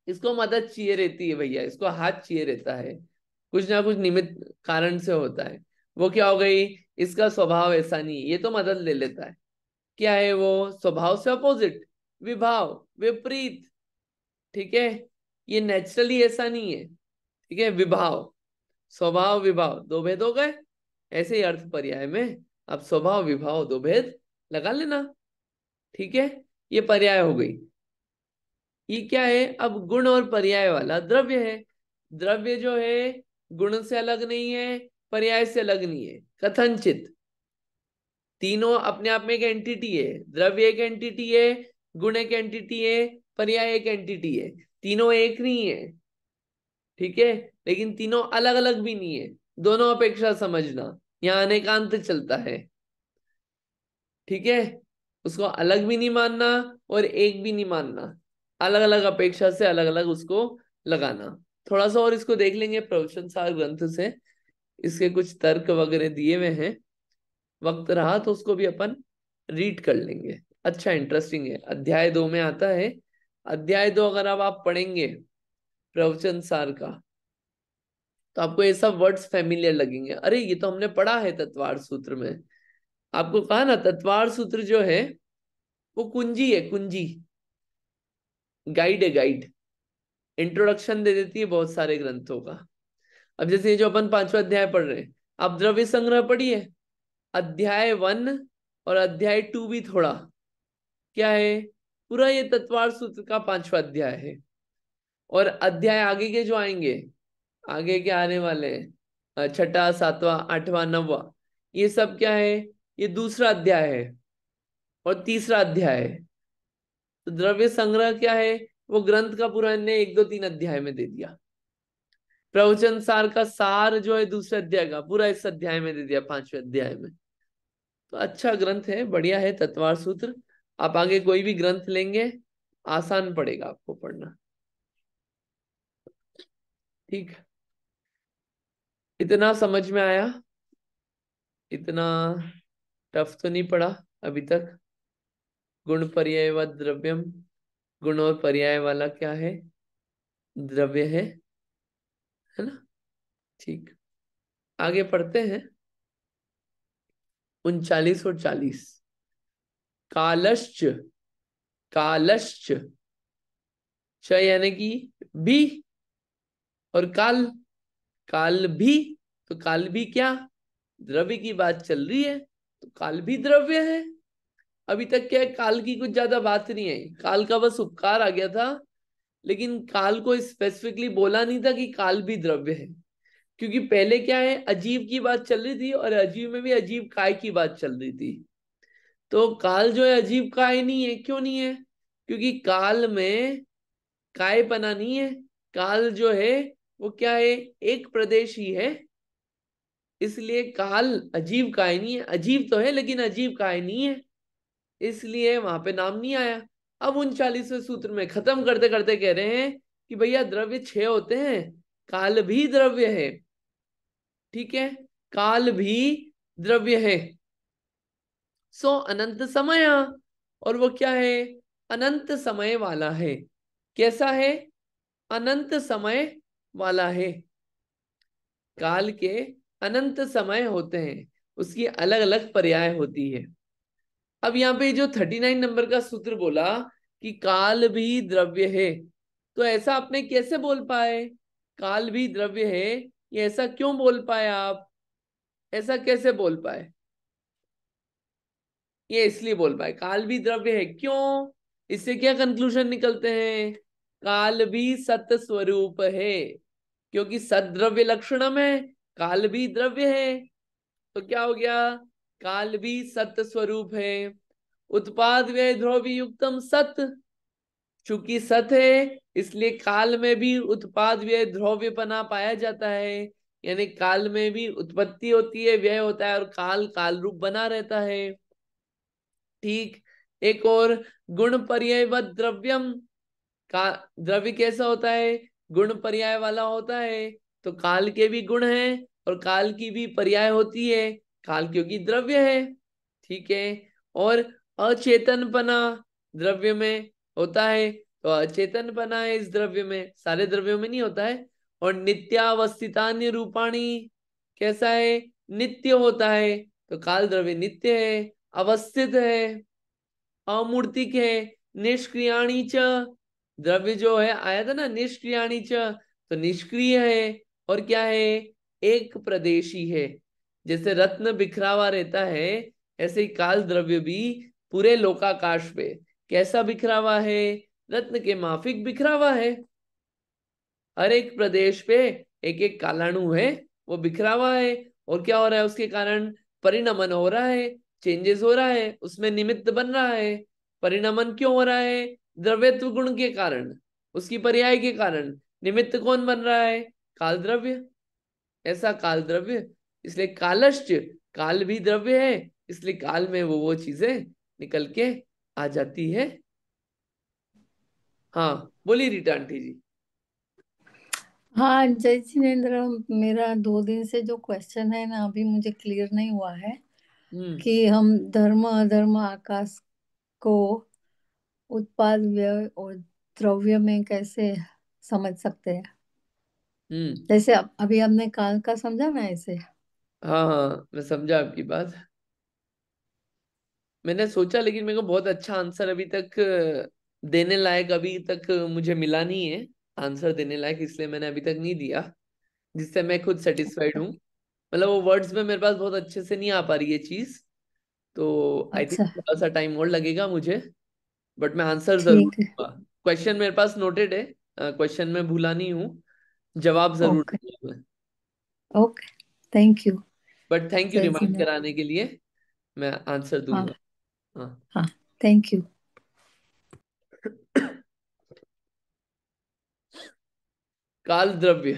इसको मदद चाहिए रहती है भैया, इसको हाथ चाहिए रहता है, कुछ ना कुछ निमित्त कारण से होता है। वो क्या हो गई? इसका स्वभाव ऐसा नहीं है, ये तो मदद ले लेता है। क्या है वो? स्वभाव से अपोजिट, विभाव, विपरीत। ठीक है, ये नेचुरली ऐसा नहीं है। ठीक है, विभाव, स्वभाव विभाव दो भेद हो गए। ऐसे ही अर्थ पर्याय में अब स्वभाव विभाव दो भेद लगा लेना। ठीक है, ये पर्याय हो गई। ये क्या है? अब गुण और पर्याय वाला द्रव्य है। द्रव्य जो है गुण से अलग नहीं है, पर्याय से अलग नहीं है कथनचित। तीनों अपने आप में एक एंटिटी है। द्रव्य एक एंटिटी है, गुण एक एंटिटी है, पर्याय एक एंटिटी है। तीनों एक नहीं है। ठीक है, लेकिन तीनों अलग अलग भी नहीं है। दोनों अपेक्षा समझना, यहाँ अनेकांत चलता है। ठीक है, उसको अलग भी नहीं मानना और एक भी नहीं मानना, अलग अलग अपेक्षा से अलग अलग उसको लगाना। थोड़ा सा और इसको देख लेंगे प्रवचन सार ग्रंथ से, इसके कुछ तर्क वगैरह दिए हुए हैं। वक्त रहा तो उसको भी अपन रीड कर लेंगे। अच्छा, इंटरेस्टिंग है। अध्याय 2 में आता है। अध्याय 2 अगर अब आप पढ़ेंगे प्रवचन सार का तो आपको ये सब वर्ड्स फेमिलियर लगेंगे। अरे ये तो हमने पढ़ा है तत्वार सूत्र में। आपको कहा ना, तत्वार सूत्र जो है वो कुंजी है, कुंजी, गाइड है, गाइड। इंट्रोडक्शन दे देती है बहुत सारे ग्रंथों का। अब जैसे ये जो अपन 5वां अध्याय पढ़ रहे हैं, आप द्रव्य संग्रह पढ़िए। अध्याय 1 और अध्याय 2 भी थोड़ा क्या है, पूरा ये तत्वार सूत्र का 5वां अध्याय है। और अध्याय आगे के जो आएंगे, आगे के आने वाले हैं, छठा, सातवां, आठवां, नौवां, ये सब क्या है? ये दूसरा अध्याय है और तीसरा अध्याय है। तो द्रव्य संग्रह क्या है? वो ग्रंथ का पूरा ने 1, 2, 3 अध्याय में दे दिया। प्रवचन सार का सार जो है दूसरे अध्याय का पूरा इस अध्याय में दे दिया, 5वें अध्याय में। तो अच्छा ग्रंथ है, बढ़िया है तत्वार सूत्र। आप आगे कोई भी ग्रंथ लेंगे आसान पड़ेगा आपको पढ़ना। ठीक, इतना समझ में आया? इतना टफ तो नहीं पड़ा अभी तक? गुण पर्याय व द्रव्यम, गुण और पर्याय वाला क्या है? द्रव्य है ना। ठीक, आगे पढ़ते हैं। 39 और 40। कालश्च, कालश्च, च यानी कि भी, और काल, काल भी। तो काल भी क्या? द्रव्य की बात चल रही है तो काल भी द्रव्य है। अभी तक क्या है, काल की कुछ ज्यादा बात नहीं है, काल का बस उपकार आ गया था, लेकिन काल को स्पेसिफिकली बोला नहीं था कि काल भी द्रव्य है। क्योंकि पहले क्या है, अजीब की बात चल रही थी और अजीब में भी अजीब काय की बात चल रही थी। तो काल जो है अजीब काय नहीं है। क्यों नहीं है? क्योंकि काल में कायपना नहीं है। काल जो है वो क्या है, एक प्रदेश ही है। इसलिए काल अजीब काय नहीं है। अजीब तो है लेकिन अजीब काय नहीं है, इसलिए वहां पे नाम नहीं आया। अब 39वें सूत्र में खत्म करते करते कह रहे हैं कि भैया द्रव्य 6 होते हैं, काल भी द्रव्य है। ठीक है, काल भी द्रव्य है। सो अनंत समय, और वो क्या है? अनंत समय वाला है। कैसा है? अनंत समय वाला है। काल के अनंत समय होते हैं, उसकी अलग अलग पर्याय होती है। अब यहाँ पे जो 39 नंबर का सूत्र बोला कि काल भी द्रव्य है, तो ऐसा आपने कैसे बोल पाए? काल भी द्रव्य है, ये ऐसा क्यों बोल पाए आप? ऐसा कैसे बोल पाए? ये इसलिए बोल पाए काल भी द्रव्य है, क्यों? इससे क्या कंक्लूजन निकलते हैं? काल भी सत स्वरूप है, क्योंकि सद्द्रव्य लक्षणम है, काल भी द्रव्य है। तो क्या हो गया? काल भी सत स्वरूप है। उत्पाद व्यय द्रव्य युक्तम सत, चूंकि सत है इसलिए काल में भी उत्पाद व्यय द्रव्यपना पाया जाता है। यानी काल में भी उत्पत्ति होती है, व्यय होता है, और काल काल रूप बना रहता है। ठीक। एक और, गुण पर्यायवत द्रव्यम, का द्रव्य कैसा होता है? गुण पर्याय वाला होता है। तो काल के भी गुण हैं और काल की भी पर्याय होती है, काल क्योंकि द्रव्य है। ठीक है। और अचेतनपना द्रव्य में होता है, तो अचेतनपना है इस द्रव्य में, सारे द्रव्यों में नहीं होता है। और नित्यावस्थिता निरूपाणी कैसा है? नित्य होता है। तो काल द्रव्य नित्य है, अवस्थित है, अमूर्तिक है, निष्क्रियाणी च, द्रव्य जो है आया था ना निष्क्रियाणी च, तो निष्क्रिय है। और क्या है? एक प्रदेशी है। जैसे रत्न बिखरा हुआ रहता है, ऐसे ही काल द्रव्य भी पूरे लोकाकाश पे कैसा बिखरा हुआ है? रत्न के माफिक बिखरा हुआ है। हर एक प्रदेश पे एक एक कालाणु है, वो बिखरा हुआ है। और क्या हो रहा है उसके कारण? परिणमन हो रहा है, चेंजेस हो रहा है, उसमें निमित्त बन रहा है। परिणमन क्यों हो रहा है? द्रव्यत्व गुण के कारण, उसकी पर्याय के कारण। निमित्त कौन बन रहा है? काल द्रव्य। ऐसा काल द्रव्य, इसलिए कालश्च, काल भी द्रव्य है, इसलिए काल में वो चीजें निकल के आ जाती है। हाँ, बोली रीटा आंटी जी। हाँ जय जिनेन्द्र, मेरा 2 दिन से जो क्वेश्चन है ना, अभी मुझे क्लियर नहीं हुआ है हम्म। कि हम धर्म अधर्म आकाश को उत्पाद व्यय और द्रव्य में कैसे समझ सकते हैं। हम्म। जैसे अभी हमने काल का समझा ना ऐसे। हाँ हाँ, मैं समझा आपकी बात। मैंने सोचा, लेकिन मेरे को बहुत अच्छा आंसर अभी तक देने लायक अभी तक मुझे मिला नहीं है। आंसर देने लायक इसलिए मैंने अभी तक नहीं दिया, जिससे मैं खुद सेटिस्फाइड हूँ। मतलब वो वर्ड्स में मेरे पास बहुत अच्छे से नहीं आ पा रही है चीज। तो आई थिंक अच्छा थोड़ा सा टाइम और लगेगा मुझे, बट मैं आंसर जरूर ठीक है। दूंगा। क्वेश्चन मेरे पास नोटेड है, क्वेश्चन में भूला नहीं हूँ, जवाब जरूर ओके दूंगा मैं। Okay, thank you. But thank you जय रिमाइंड जिनेन्द्र। कराने के लिए, मैं आंसर हाँ दूंगा। हाँ। हाँ, थैंक यू। काल द्रव्य,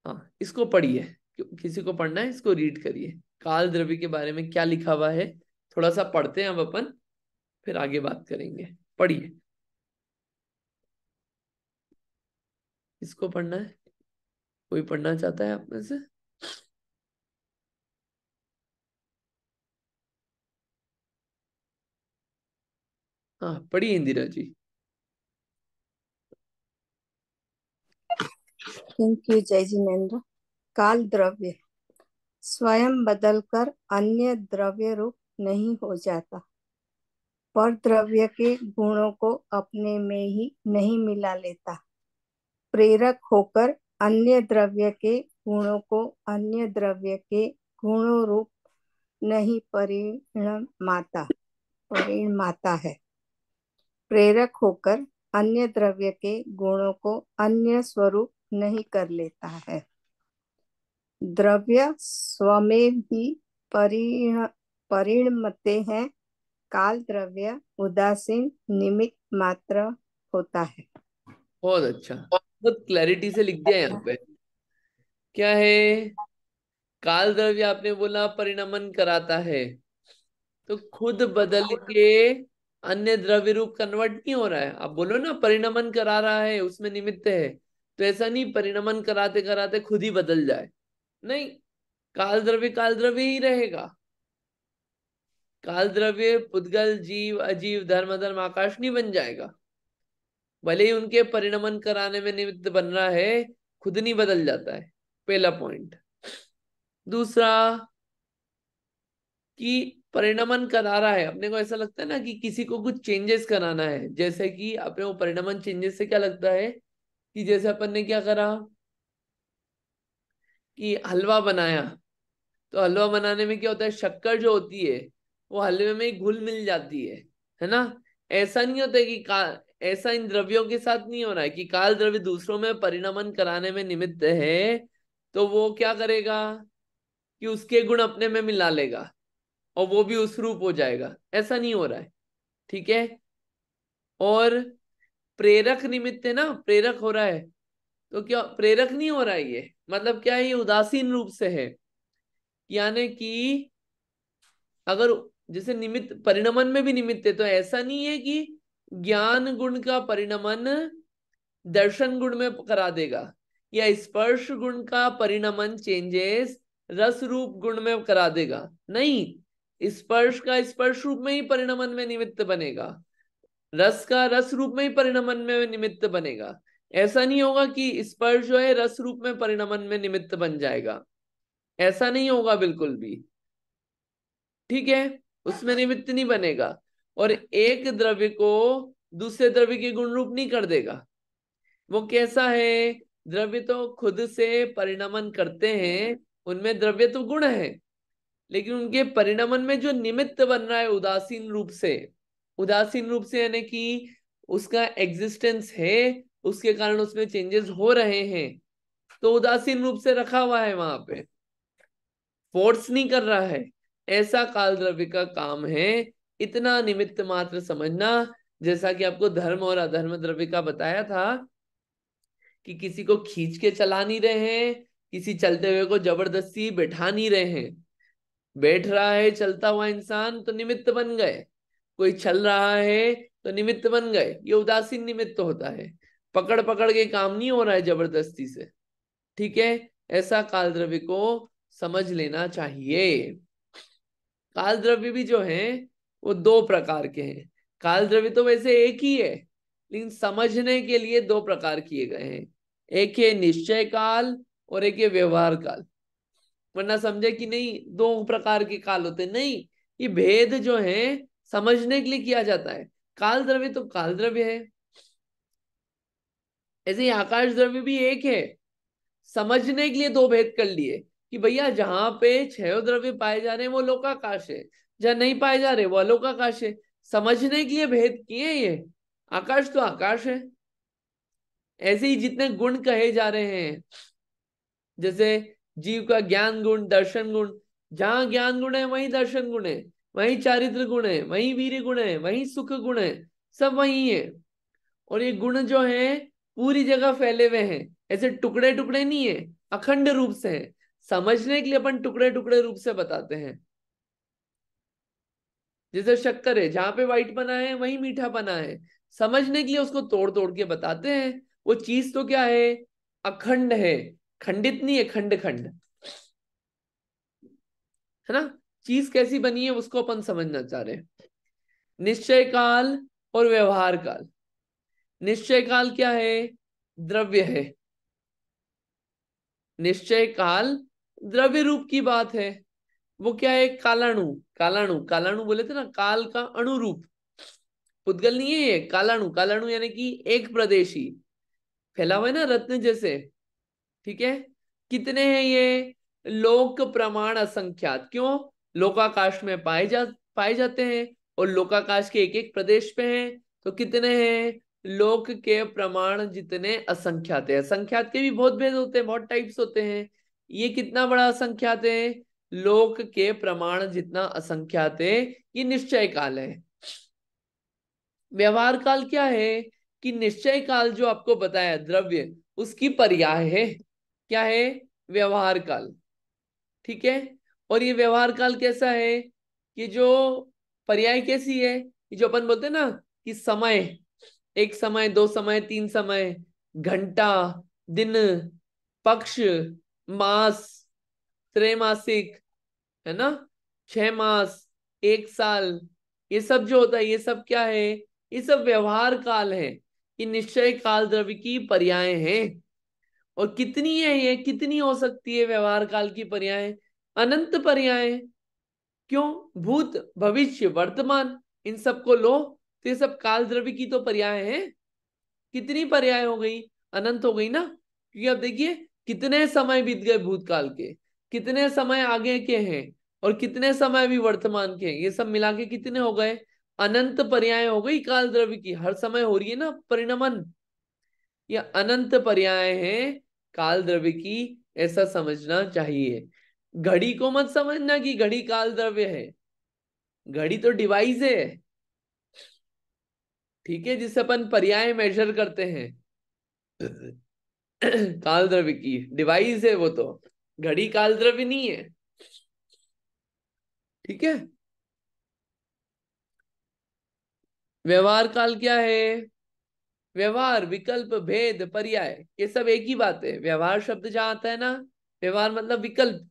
हाँ इसको पढ़िए। किसी को पढ़ना है इसको रीड करिए। काल द्रव्य के बारे में क्या लिखा हुआ है, थोड़ा सा पढ़ते हैं अब अपन, फिर आगे बात करेंगे। पढ़िए। इसको पढ़ना है? कोई पढ़ना चाहता है आप में से? हाँ पढ़िए इंदिरा जी। थैंक यू जय जिनेन्द्र। काल द्रव्य स्वयं बदलकर अन्य द्रव्य रूप नहीं हो जाता, पर द्रव्य के गुणों को अपने में ही नहीं मिला लेता। प्रेरक होकर अन्य द्रव्य के गुणों को अन्य द्रव्य के गुणों रूप नहीं परिणमाता है। प्रेरक होकर अन्य द्रव्य के गुणों को अन्य स्वरूप नहीं कर लेता है। द्रव्य स्वमेव ही परिणमते हैं। काल द्रव्य उदासीन निमित्त मात्र होता है। बहुत अच्छा, बहुत क्लैरिटी से लिख दिया यहाँ पे। क्या है? काल द्रव्य आपने बोला परिणमन कराता है, तो खुद बदल के अन्य द्रव्य रूप कन्वर्ट नहीं हो रहा है। आप बोलो ना परिणमन करा रहा है, उसमें निमित्त है, तो ऐसा नहीं परिणमन कराते कराते खुद ही बदल जाए, नहीं, काल द्रव्य ही रहेगा। काल द्रव्य पुद्गल जीव अजीव धर्म धर्म आकाश नहीं बन जाएगा, भले ही उनके परिणमन कराने में निमित्त बन रहा है, खुद नहीं बदल जाता है, पहला पॉइंट। दूसरा कि परिणमन करा रहा है, अपने को ऐसा लगता है ना कि किसी को कुछ चेंजेस कराना है, जैसे कि अपने को परिणमन चेंजेस से क्या लगता है कि जैसे अपन ने क्या करा कि हलवा बनाया, तो हलवा बनाने में क्या होता है, शक्कर जो होती है वो हलवे में घुल मिल जाती है ना। ऐसा नहीं होता है कि ऐसा इन द्रव्यों के साथ नहीं हो रहा है कि काल द्रव्य दूसरों में परिणमन कराने में निमित्त है, तो वो क्या करेगा कि उसके गुण अपने में मिला लेगा और वो भी उस रूप हो जाएगा, ऐसा नहीं हो रहा है, ठीक है। और प्रेरक निमित्त है ना, प्रेरक हो रहा है, तो क्या प्रेरक नहीं हो रहा है, ये मतलब क्या है, ये उदासीन रूप से है, यानी कि अगर जैसे निमित्त परिणमन में भी निमित्त है, तो ऐसा नहीं है कि ज्ञान गुण का परिणमन दर्शन गुण में करा देगा, या स्पर्श गुण का परिणमन चेंजेस रस रूप गुण में करा देगा, नहीं, स्पर्श का स्पर्श रूप में ही परिणमन में निमित्त बनेगा, रस का रस रूप में ही परिणमन में निमित्त बनेगा। ऐसा नहीं होगा कि स्पर्श जो है रस रूप में परिणमन में निमित्त बन जाएगा, ऐसा नहीं होगा बिल्कुल भी, ठीक है, उसमें निमित्त नहीं बनेगा। और एक द्रव्य को दूसरे द्रव्य के गुण रूप नहीं कर देगा। वो कैसा है, द्रव्य तो खुद से परिणमन करते हैं, उनमें द्रव्य तो गुण है, लेकिन उनके परिणमन में जो निमित्त बन रहा है उदासीन रूप से, उदासीन रूप से यानी कि उसका एग्जिस्टेंस है, उसके कारण उसमें चेंजेस हो रहे हैं, तो उदासीन रूप से रखा हुआ है वहां पे, फोर्स नहीं कर रहा है, ऐसा काल द्रव्य का काम है। इतना निमित्त मात्र समझना, जैसा कि आपको धर्म और अधर्म द्रव्य का बताया था कि किसी को खींच के चला नहीं रहे हैं, किसी चलते हुए को जबरदस्ती बैठा नहीं रहे हैं, बैठ रहा है चलता हुआ इंसान तो निमित्त बन गए, कोई चल रहा है तो निमित्त बन गए, ये उदासीन निमित्त होता है, पकड़ पकड़ के काम नहीं हो रहा है जबरदस्ती से, ठीक है। ऐसा काल द्रव्य को समझ लेना चाहिए। काल द्रव्य भी जो है वो दो प्रकार के हैं, काल द्रव्य तो वैसे एक ही है, लेकिन समझने के लिए दो प्रकार किए गए हैं, एक है निश्चय काल और एक है व्यवहार काल। वरना समझे कि नहीं दो प्रकार के काल होते, नहीं, ये भेद जो है समझने के लिए किया जाता है। काल द्रव्य तो काल द्रव्य है, ऐसे ही आकाश द्रव्य भी एक है, समझने के लिए दो भेद कर लिए कि भैया जहां पे छह द्रव्य पाए जा रहे हैं वो लोकाकाश है, जहां नहीं पाए जा रहे वो अलोकाकाश है, समझने के लिए भेद किए ये, आकाश तो आकाश है। ऐसे ही जितने गुण कहे जा रहे हैं, जैसे जीव का ज्ञान गुण दर्शन गुण, जहां ज्ञान गुण है वही दर्शन गुण है, वही चारित्र गुण है, वही वीर्य गुण है, वही सुख गुण है, सब वही है। और ये गुण जो है पूरी जगह फैले हुए हैं, ऐसे टुकड़े टुकड़े नहीं है, अखंड रूप से है। समझने के लिए अपन टुकड़े टुकड़े रूप से बताते हैं, जैसे शक्कर है, जहां पे व्हाइट बना है वही मीठा बना है, समझने के लिए उसको तोड़ तोड़ के बताते हैं। वो चीज तो क्या है, अखंड है, खंडित नहीं है, खंड खंड है ना। चीज कैसी बनी है उसको अपन समझना चाह रहे हैं। निश्चय काल और व्यवहार काल। निश्चय काल क्या है, द्रव्य है, निश्चय काल द्रव्य रूप की बात है। वो क्या है, कालाणु, कालाणु कालाणु बोले थे ना, काल का अणुरूप, पुद्गल नहीं है ये, कालाणु, कालाणु यानी कि एक प्रदेशी, फैला हुआ है ना रत्न जैसे, ठीक है। कितने हैं ये, लोक प्रमाण असंख्यात, क्यों, लोकाकाश में पाए जाते हैं, और लोकाकाश के एक एक प्रदेश पे हैं, तो कितने हैं, लोक के प्रमाण जितने असंख्यात है, असंख्यात के भी बहुत भेद होते हैं, बहुत टाइप्स होते हैं, ये कितना बड़ा असंख्यात है, लोक के प्रमाण जितना असंख्यात है, ये निश्चय काल है। व्यवहार काल क्या है कि निश्चय काल जो आपको बताया द्रव्य, उसकी पर्याय है, क्या है, व्यवहार काल, ठीक है। और ये व्यवहार काल कैसा है, कि जो पर्याय कैसी है, ये जो अपन बोलते हैं ना कि समय, एक समय, दो समय, तीन समय, घंटा, दिन, पक्ष, मास, त्रैमासिक, है ना, 6 मास, एक साल, ये सब जो होता है ये सब क्या है, ये सब व्यवहार काल है। ये निश्चय काल द्रव्य की पर्याय हैं। और कितनी है ये, कितनी हो सकती है व्यवहार काल की पर्याय? अनंत पर्याय। क्यों? भूत, भविष्य, वर्तमान, इन सबको लो तो ये सब काल द्रव्य की तो पर्याय है। कितनी पर्याय हो गई? अनंत हो गई ना। क्योंकि अब देखिए कितने समय बीत गए भूतकाल के, कितने समय आगे के हैं, और कितने समय भी वर्तमान के हैं, ये सब मिला के कितने हो गए? अनंत पर्याय हो गई काल द्रव्य की। हर समय हो रही है ना परिणमन, ये अनंत पर्याय है काल द्रव्य की, ऐसा समझना चाहिए। घड़ी को मत समझना कि घड़ी काल द्रव्य है। घड़ी तो डिवाइस है, ठीक है, जिससे अपन पर्याय मेजर करते हैं। काल द्रव्य की डिवाइस है वो तो, घड़ी काल द्रव्य नहीं है। ठीक है। व्यवहार काल क्या है? व्यवहार, विकल्प, भेद, पर्याय, ये सब एक ही बात है। व्यवहार शब्द जहां आता है ना, व्यवहार मतलब विकल्प,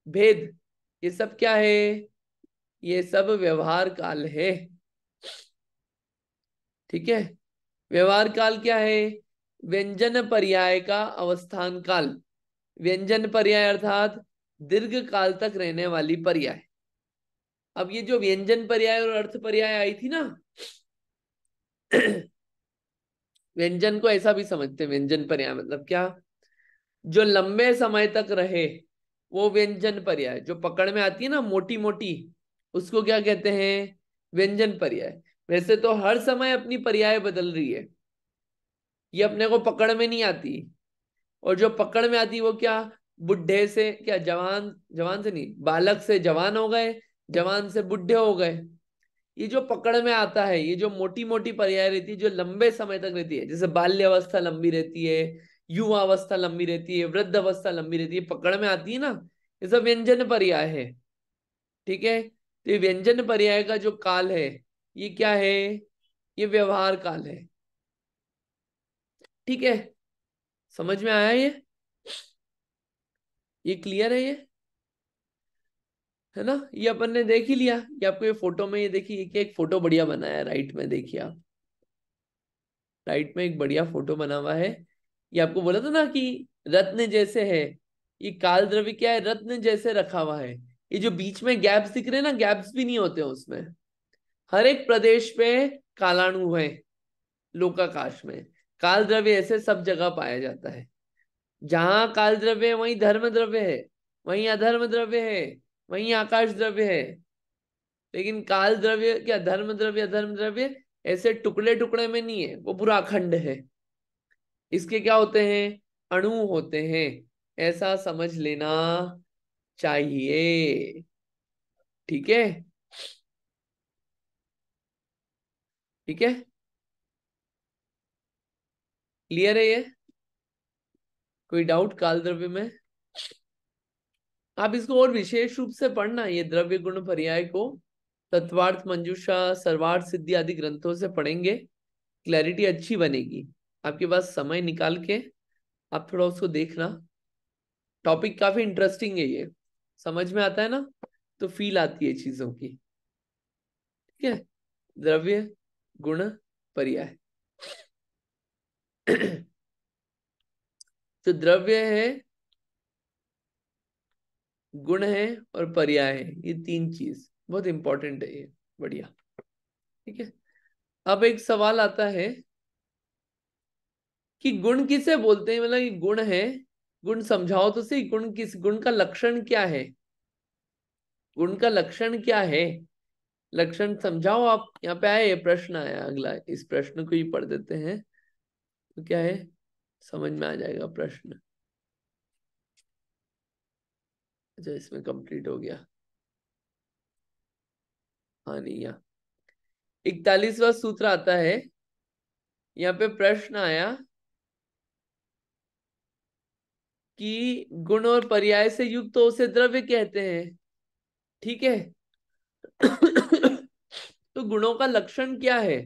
भेद, ये सब क्या है? ये सब व्यवहार काल है। ठीक है। व्यवहार काल क्या है? व्यंजन पर्याय का अवस्थान काल। व्यंजन पर्याय अर्थात दीर्घ काल तक रहने वाली पर्याय। अब ये जो व्यंजन पर्याय और अर्थ पर्याय आई थी ना, व्यंजन को ऐसा भी समझते हैं, व्यंजन पर्याय मतलब क्या? जो लंबे समय तक रहे वो व्यंजन पर्याय, जो पकड़ में आती है ना मोटी मोटी, उसको क्या कहते हैं? व्यंजन पर्याय। वैसे तो हर समय अपनी पर्याय बदल रही है, ये अपने को पकड़ में नहीं आती। और जो पकड़ में आती वो क्या? बुढ़े से क्या जवान, जवान से नहीं, बालक से जवान हो गए, जवान से बुढ़े हो गए। ये जो पकड़ में आता है, ये जो मोटी मोटी पर्याय रहती है, जो लंबे समय तक रहती है, जैसे बाल्यावस्था लंबी रहती है, युवा अवस्था लंबी रहती है, वृद्ध अवस्था लंबी रहती है, पकड़ में आती है ना, ये सब व्यंजन पर्याय है। ठीक है। तो ये व्यंजन पर्याय का जो काल है, ये क्या है? ये व्यवहार काल है। ठीक है, समझ में आया ये क्लियर है ये, है ना? ये अपन ने देख ही लिया। ये आपको ये फोटो में, ये देखिए कि एक फोटो बढ़िया बनाया है राइट में, देखिए आप, राइट में एक बढ़िया फोटो बना हुआ है। ये आपको बोला था ना कि रत्न जैसे है, ये काल द्रव्य क्या है? रत्न जैसे रखा हुआ है। ये जो बीच में गैप्स दिख रहे हैं ना, गैप्स भी नहीं होते हैं उसमें। हर एक प्रदेश पे कालाणु है, लोकाकाश में। काल द्रव्य ऐसे सब जगह पाया जाता है। जहां काल द्रव्य है वहीं धर्म द्रव्य है, वहीं अधर्म द्रव्य है, वहीं आकाश द्रव्य है। लेकिन काल द्रव्य क्या, धर्म द्रव्य, अधर्म द्रव्य ऐसे टुकड़े टुकड़े में नहीं है, वो पूरा अखंड है। इसके क्या होते हैं? अणु होते हैं, ऐसा समझ लेना चाहिए। ठीक है। ठीक है, क्लियर है ये? कोई डाउट काल द्रव्य में? आप इसको और विशेष रूप से पढ़ना, ये द्रव्य गुण पर्याय को तत्वार्थ मंजूषा, सर्वार्थ सिद्धि आदि ग्रंथों से पढ़ेंगे, क्लैरिटी अच्छी बनेगी। आपके पास समय निकाल के आप थोड़ा उसको देखना। टॉपिक काफी इंटरेस्टिंग है ये, समझ में आता है ना, तो फील आती है चीजों की। ठीक है। द्रव्य गुण पर्याय। तो द्रव्य है, गुण है और पर्याय है, ये तीन चीज बहुत इंपॉर्टेंट है ये। बढ़िया। ठीक है। अब एक सवाल आता है कि गुण किसे बोलते हैं? मतलब ये गुण है, गुण समझाओ तो सही, गुण किस, गुण का लक्षण क्या है? गुण का लक्षण क्या है? लक्षण समझाओ आप। यहाँ पे आया, ये प्रश्न आया अगला, इस प्रश्न को ही पढ़ देते हैं तो क्या है, समझ में आ जाएगा प्रश्न। अच्छा, इसमें कंप्लीट हो गया। हाँ नहीं, यहाँ 41वां सूत्र आता है। यहाँ पे प्रश्न आया कि गुण और पर्याय से युक्त तो उसे द्रव्य कहते हैं। ठीक है। तो गुणों का लक्षण क्या है,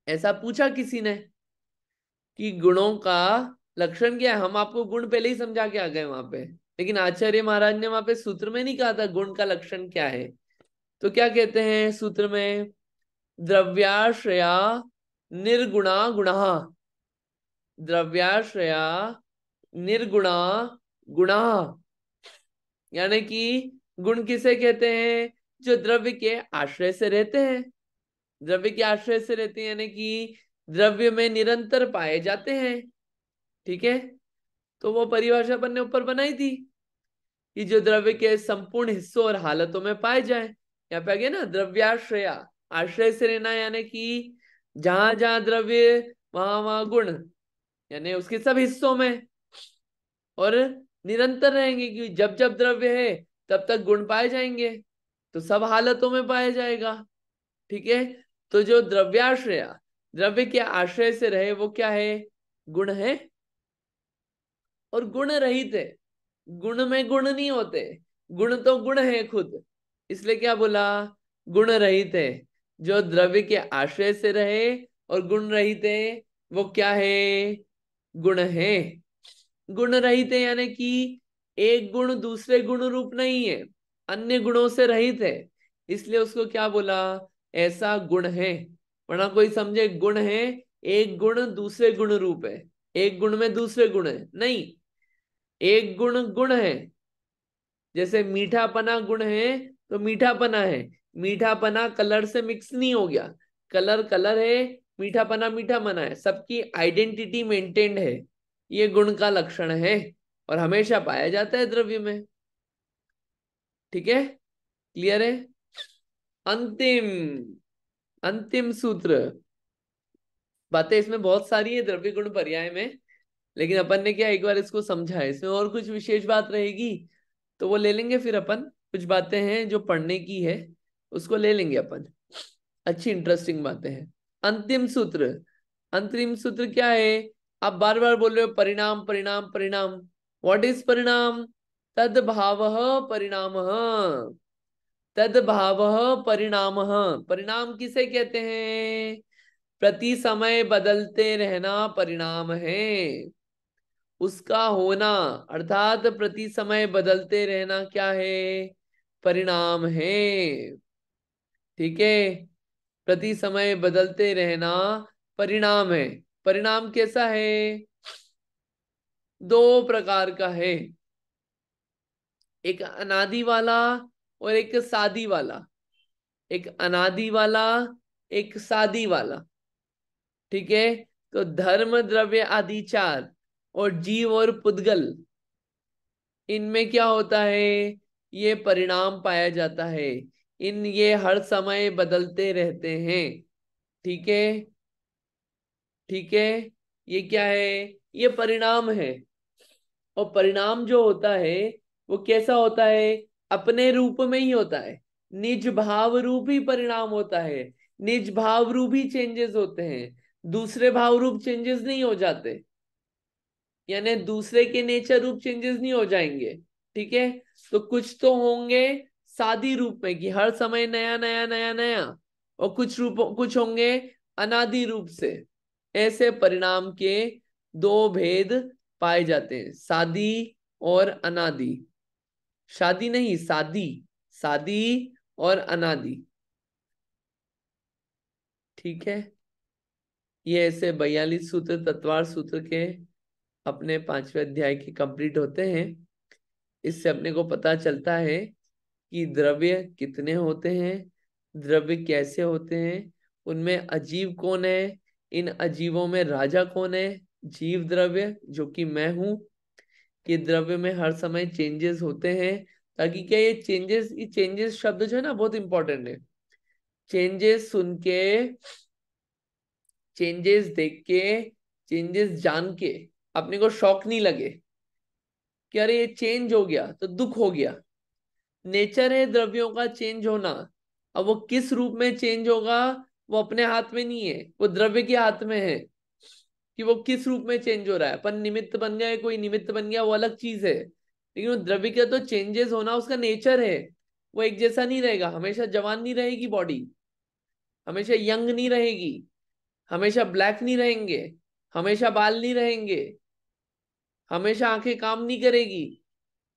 ऐसा पूछा किसी ने कि गुणों का लक्षण क्या है। हम आपको गुण पहले ही समझा के आ गए वहां पे, लेकिन आचार्य महाराज ने वहां पे सूत्र में नहीं कहा था गुण का लक्षण क्या है। तो क्या कहते हैं सूत्र में, द्रव्याश्रया निर्गुणा गुणा, द्रव्याश्रया निर्गुणा गुणा, यानी कि गुण किसे कहते हैं, जो द्रव्य के आश्रय से रहते हैं। द्रव्य के आश्रय से रहते हैं यानी कि द्रव्य में निरंतर पाए जाते हैं। ठीक है, तो वो परिभाषा अपन ने ऊपर बनाई थी कि जो द्रव्य के संपूर्ण हिस्सों और हालतों में पाए जाए। यहाँ पे आ गया ना द्रव्याश्रया, आश्रय से रहना यानी कि जहां जहां द्रव्य वहां वहां गुण, यानी उसके सब हिस्सों में, और निरंतर रहेंगे कि जब जब द्रव्य है तब तक गुण पाए जाएंगे, तो सब हालतों में पाया जाएगा। ठीक है, तो जो द्रव्याश्रया, द्रव्य के आश्रय से रहे, वो क्या है, गुण है। और गुण रहित है, गुण में गुण नहीं होते, गुण तो गुण है खुद, इसलिए क्या बोला, गुण रहित है। जो द्रव्य के आश्रय से रहे और गुण रहित है, वो क्या है, गुण है। गुण रहित है यानी कि एक गुण दूसरे गुण रूप नहीं है, अन्य गुणों से रहित है, इसलिए उसको क्या बोला, ऐसा गुण है। वरना कोई समझे गुण है एक गुण दूसरे गुण रूप है, एक गुण में दूसरे गुण है, नहीं, एक गुण गुण है। जैसे मीठापना गुण है तो मीठापना है, मीठापना कलर से मिक्स नहीं हो गया, कलर कलर है, मीठापना मीठापना है, सबकी आइडेंटिटी मेंटेन्ड है, ये गुण का लक्षण है और हमेशा पाया जाता है द्रव्य में। ठीक है, क्लियर है। अंतिम अंतिम सूत्र, बातें इसमें बहुत सारी है द्रव्य गुण पर्याय में, लेकिन अपन ने क्या एक बार इसको समझा है, इसमें और कुछ विशेष बात रहेगी तो वो ले लेंगे फिर अपन। कुछ बातें हैं जो पढ़ने की है, उसको ले लेंगे अपन, अच्छी इंटरेस्टिंग बातें हैं। अंतिम सूत्र, अंतिम सूत्र क्या है, आप बार बार बोल रहे हो परिणाम परिणाम परिणाम। व्हाट इज परिणाम, तद्भाव परिणाम, तद्भाव परिणाम। परिणाम किसे कहते हैं, प्रति समय बदलते रहना परिणाम है, उसका होना, अर्थात प्रति समय बदलते रहना क्या है, परिणाम है। ठीक है, प्रति समय बदलते रहना परिणाम है। परिणाम कैसा है, दो प्रकार का है, एक अनादि वाला और एक सादी वाला, एक अनादि वाला एक सादी वाला। ठीक है, तो धर्म द्रव्य आदि चार और जीव और पुद्गल, इनमें क्या होता है, ये परिणाम पाया जाता है, ये हर समय बदलते रहते हैं। ठीक है, ठीक है, ये क्या है, ये परिणाम है। और परिणाम जो होता है वो कैसा होता है, अपने रूप में ही होता है, निज भाव रूप ही परिणाम होता है, निज भाव रूप ही चेंजेस होते हैं, दूसरे भाव रूप चेंजेस नहीं हो जाते, यानी दूसरे के नेचर रूप चेंजेस नहीं हो जाएंगे। ठीक है, तो कुछ तो होंगे सादी रूप में कि हर समय नया नया नया नया, और कुछ होंगे अनादि रूप से। ऐसे परिणाम के दो भेद पाए जाते हैं, सादी और अनादि, शादी नहीं सादी, सादी और अनादि। ठीक है, ये ऐसे 42 सूत्र तत्वार सूत्र के अपने 5वें अध्याय के कंप्लीट होते हैं। इससे अपने को पता चलता है कि द्रव्य कितने होते हैं, द्रव्य कैसे होते हैं, उनमें अजीव कौन है, इन अजीवों में राजा कौन है, जीव द्रव्य जो कि मैं हूं, कि द्रव्य में हर समय चेंजेस होते हैं। ताकि क्या ये चेंजेस शब्द जो है ना बहुत इंपॉर्टेंट है, चेंजेस सुन के, चेंजेस देख के, चेंजेस जान के अपने को शॉक नहीं लगे कि अरे ये चेंज हो गया तो दुख हो गया। नेचर है द्रव्यों का चेंज होना, अब वो किस रूप में चेंज होगा वो अपने हाथ में नहीं है, वो द्रव्य के हाथ में है कि वो किस रूप में चेंज हो रहा है। अपन निमित्त बन गए, कोई निमित्त बन गया, वो अलग चीज है, लेकिन वो द्रव्य का तो चेंजेस होना उसका नेचर है, वो एक जैसा नहीं रहेगा, हमेशा जवान नहीं रहेगी बॉडी, हमेशा यंग नहीं रहेगी, हमेशा ब्लैक नहीं रहेंगे, हमेशा बाल नहीं रहेंगे, हमेशा आंखें काम नहीं करेगी।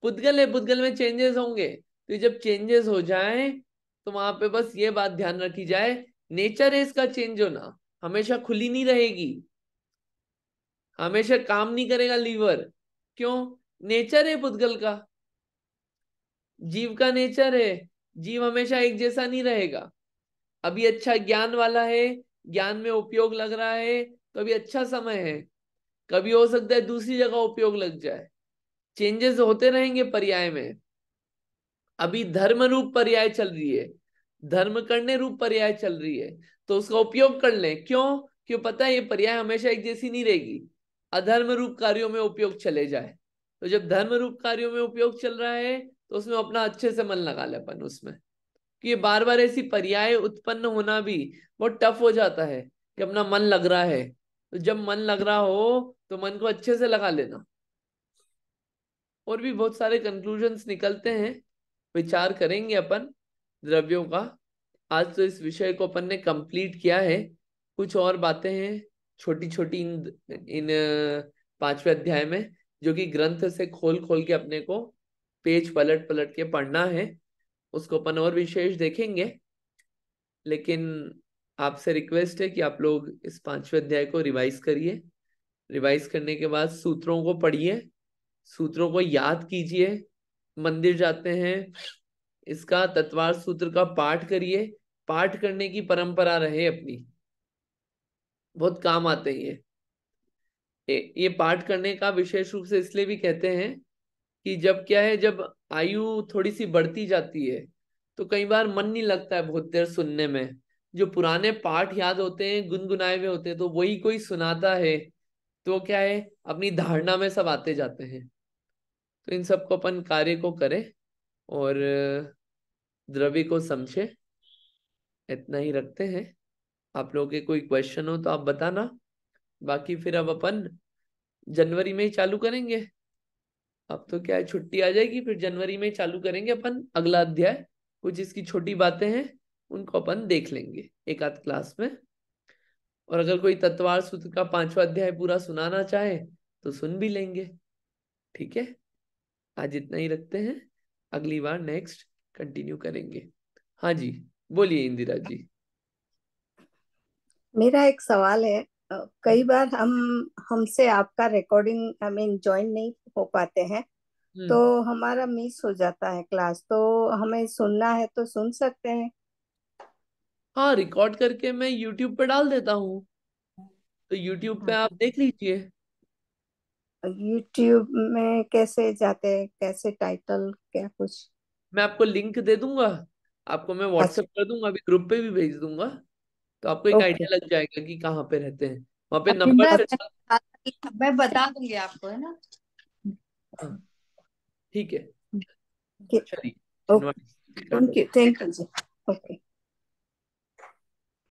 पुद्गल है, पुद्गल में चेंजेस होंगे। तो जब चेंजेस हो जाए तो वहां पे बस ये बात ध्यान रखी जाए, नेचर है इसका चेंज होना, हमेशा खुली नहीं रहेगी, हमेशा काम नहीं करेगा लीवर। क्यों? नेचर है पुद्गल का, जीव का नेचर है। जीव हमेशा एक जैसा नहीं रहेगा। अभी अच्छा ज्ञान वाला है, ज्ञान में उपयोग लग रहा है तो अभी अच्छा समय है, कभी हो सकता है दूसरी जगह उपयोग लग जाए। चेंजेस होते रहेंगे पर्याय में। अभी धर्म रूप पर्याय चल रही है, धर्म करने रूप पर्याय चल रही है, तो उसका उपयोग कर लें। क्यों? क्यों पता है ये पर्याय हमेशा एक जैसी नहीं रहेगी, अधर्म रूप कार्यों में उपयोग चले जाए। तो जब धर्म रूप कार्यों में उपयोग चल रहा है तो उसमें अपना अच्छे से मन लगा ले अपन उसमें, कि ये बार बार ऐसी पर्याय उत्पन्न होना भी बहुत टफ हो जाता है कि अपना मन लग रहा है। तो जब मन लग रहा हो तो मन को अच्छे से लगा लेना। और भी बहुत सारे कंक्लूजन्स निकलते हैं, विचार करेंगे अपन द्रव्यों का। आज तो इस विषय को अपन ने कंप्लीट किया है। कुछ और बातें हैं छोटी छोटी इन पांचवें अध्याय में, जो कि ग्रंथ से खोल खोल के अपने को पेज पलट पलट के पढ़ना है, उसको अपन और विशेष देखेंगे। लेकिन आपसे रिक्वेस्ट है कि आप लोग इस पांचवें अध्याय को रिवाइज करिए। रिवाइज करने के बाद सूत्रों को पढ़िए, सूत्रों को याद कीजिए। मंदिर जाते हैं, इसका तत्वार्थ सूत्र का पाठ करिए। पाठ करने की परंपरा रहे अपनी, बहुत काम आते हैं ये पाठ करने का विशेष रूप से इसलिए भी कहते हैं कि जब क्या है, जब आयु थोड़ी सी बढ़ती जाती है तो कई बार मन नहीं लगता है बहुत देर सुनने में। जो पुराने पाठ याद होते हैं, गुनगुनाए हुए होते हैं, तो वही कोई सुनाता है तो क्या है, अपनी धारणा में सब आते जाते हैं। तो इन सबको अपन कार्य को करें और द्रव्य को समझे। इतना ही रखते हैं। आप लोगों के कोई क्वेश्चन हो तो आप बताना। बाकी फिर अब अपन जनवरी में ही चालू करेंगे। अब तो क्या है, छुट्टी आ जाएगी, फिर जनवरी में चालू करेंगे अपन अगला अध्याय। कुछ इसकी छोटी बातें हैं उनको अपन देख लेंगे एक आध क्लास में। और अगर कोई तत्वार्थ सूत्र का पांचवा अध्याय पूरा सुनाना चाहे तो सुन भी लेंगे। ठीक है, आज इतना ही रखते हैं, अगली बार नेक्स्ट कंटिन्यू करेंगे। हाँ जी, बोलिए इंदिरा जी। मेरा एक सवाल है। कई बार हमसे आपका रिकॉर्डिंग ज्वाइन नहीं हो पाते हैं, तो हम्म। हमारा मिस हो जाता है क्लास, तो हमें सुनना है तो सुन सकते हैं। हाँ, रिकॉर्ड करके मैं यूट्यूब पे डाल देता हूँ, तो यूट्यूब पे आप देख लीजिए। यूट्यूब में कैसे जाते हैं, कैसे टाइटल क्या कुछ? मैं आपको लिंक दे दूंगा, आपको मैं अच्छा। व्हाट्सएप कर दूंगा, अभी ग्रुप पे भी भेज दूंगा। तो आपको एक ओके। आइडिया लग जाएगा कि कहाँ पे रहते हैं। वहां पे अभी नंबर मैं से मैं बता दूंगी आपको, है ना। हाँ, ठीक है। चलिए, ओके। धन्यवाद। थैंक यू जी। ओके।